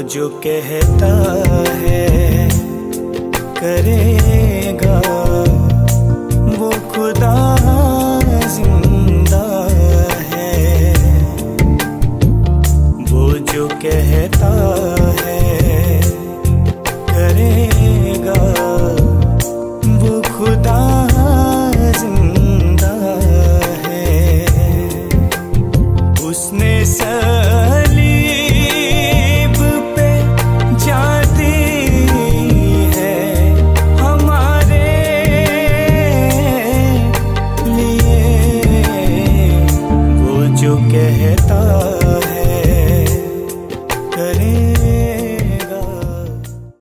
जो कहता है करेगा वो खुदा जिंदा है। वो जो कहता है करेगा वो खुदा जिंदा है। उसने कहता